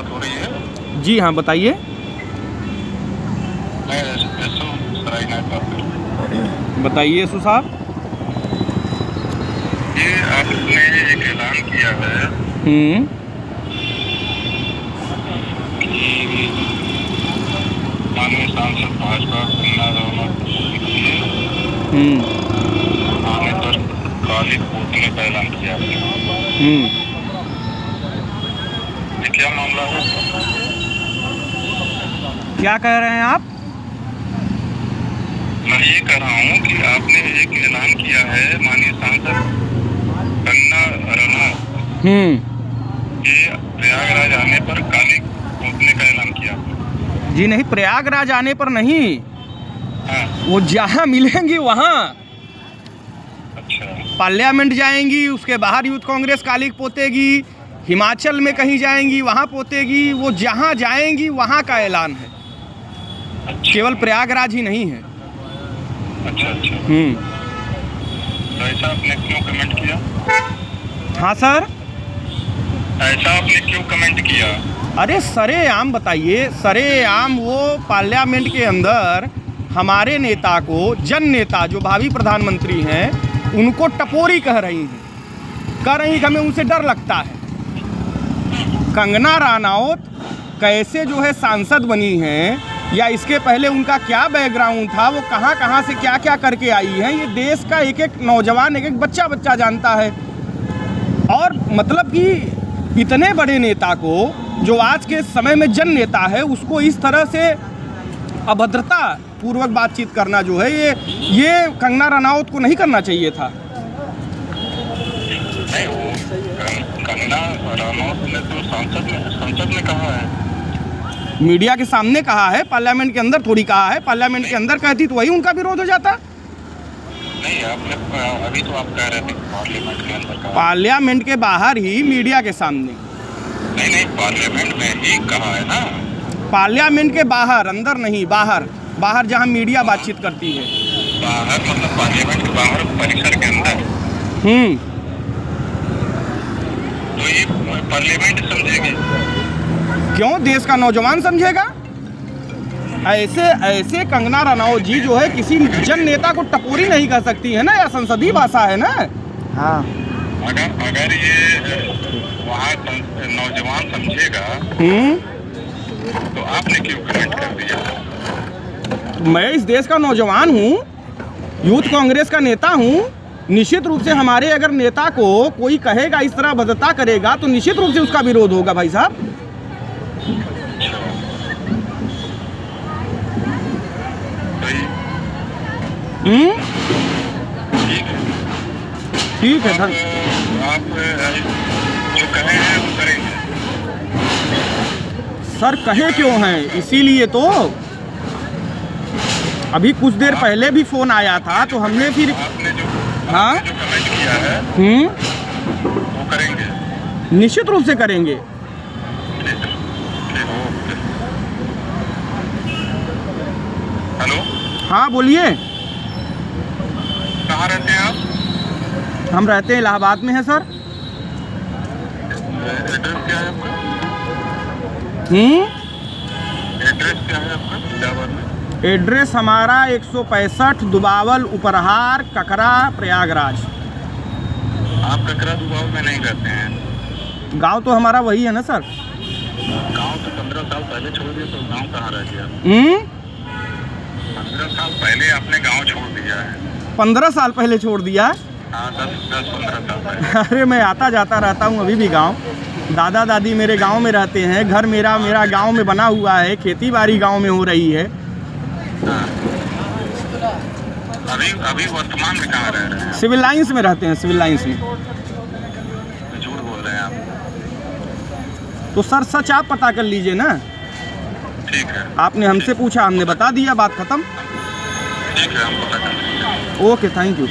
बात हो रही है? जी हाँ, बताइए। मैं यशु सरायनाथ बात कर रहा हूँ। बताइए यशु साहब। ये आपने एक ऐलान किया है कि माननीय सांसद भाजपा गन्ना रनौत आने पर काली पोतने का ऐलान किया है। ये क्या मामला है? क्या कह रहे हैं आप? मैं ये कह रहा हूँ कि आपने एक ऐलान किया है माननीय सांसद गन्ना रनौत के प्रयागराज आने पर काली पोतने का ऐलान किया। जी नहीं, प्रयागराज आने पर नहीं। हाँ। वो जहाँ मिलेंगी वहाँ। अच्छा। पार्लियामेंट जाएंगी, उसके बाहर यूथ कांग्रेस काली पोतेगी, हिमाचल में कहीं जाएंगी वहाँ पोतेगी। वो जहाँ जाएंगी वहाँ का ऐलान है। अच्छा। केवल प्रयागराज ही नहीं है। अच्छा अच्छा। तो ऐसा आपने क्यों कमेंट किया? हाँ सर। ऐसा आपने क्यों कमेंट किया? अरे सरेआम बताइए, सरेआम वो पार्लियामेंट के अंदर हमारे नेता को, जन नेता जो भावी प्रधानमंत्री हैं, उनको टपोरी कह रही हैं, कह रही कि हमें उनसे डर लगता है। कंगना रनौत कैसे जो है सांसद बनी हैं, या इसके पहले उनका क्या बैकग्राउंड था, वो कहाँ कहाँ से क्या क्या करके आई हैं, ये देश का एक एक नौजवान, एक एक बच्चा बच्चा जानता है। और मतलब कि इतने बड़े नेता को, जो आज के समय में जन नेता है, उसको इस तरह से अभद्रता पूर्वक बातचीत करना जो है, ये कंगना रनौत को नहीं करना चाहिए था। नहीं, वो कंगना रनौत ने तो संसद में कहा है, मीडिया के सामने कहा है, पार्लियामेंट के अंदर थोड़ी कहा है। पार्लियामेंट के अंदर कहती तो वही उनका विरोध हो जाता। नहीं, आपने अभी तो आप कह रहे थे पार्लियामेंट के अंदर कहा। पार्लियामेंट के बाहर ही, मीडिया के सामने। नहीं, पार्लियामेंट में ही कहा है ना। पार्लियामेंट के बाहर, अंदर नहीं, बाहर। बाहर जहां मीडिया बातचीत करती है। बाहर मतलब पार्लियामेंट के बाहर, परिसर के अंदर। तो ये पार्लियामेंट समझेगी? क्यों, देश का नौजवान समझेगा? ऐसे कंगना रनौत जी जो है किसी जन नेता को टपोरी नहीं कर सकती है ना, या संसदीय भाषा है ना। हाँ। अगर ये वहाँ नौजवान समझेगा तो आपने क्यों कमेंट कर दिया? मैं इस देश का नौजवान हूँ, यूथ कांग्रेस का नेता हूँ। निश्चित रूप से हमारे अगर नेता को कोई कहेगा, इस तरह भद्रता करेगा, तो निश्चित रूप से उसका विरोध होगा भाई साहब। ठीक है। आप जो कहे हैं वो करेंगे? सर कहे क्यों हैं, इसीलिए तो अभी कुछ देर पहले भी फोन आया था, तो हमने फिर आपने जो कमेंट किया है वो करेंगे? निश्चित रूप से करेंगे। हेलो। हाँ बोलिए। कहाँ रहते हैं आप? हम रहते हैं इलाहाबाद में हैं सर। एड्रेस क्या है आपका? एड्रेस क्या है आपका इलाहाबाद में? एड्रेस हमारा 165 दुबावल उपरहार, ककरा, प्रयागराज। आप ककरा दुबावल में नहीं रहते हैं? गांव तो हमारा वही है ना सर। गांव तो 15 साल पहले छोड़ दिया, तो गांव कहाँ रह गया? 15 साल पहले आपने गांव छोड़ दिया है। 15 साल पहले छोड़ दिया? हाँ, 10-15 साल पहले। अरे मैं आता जाता रहता हूँ अभी भी गांव। दादा दादी मेरे गांव में रहते हैं, घर मेरा गांव में बना हुआ है, खेती बाड़ी गांव में हो रही है। हाँ। अभी वर्तमान में कहाँ रह रहे हैं? सिविल लाइंस में रहते हैं, सिविल लाइंस में। झूठ बोल रहे हैं आप। तो सर सच आप पता कर लीजिए ना। ठीक है। आपने हमसे पूछा, हमने बता दिया, बात खत्म। ठीक है, हम पता कर लेंगे। Okay, thank you.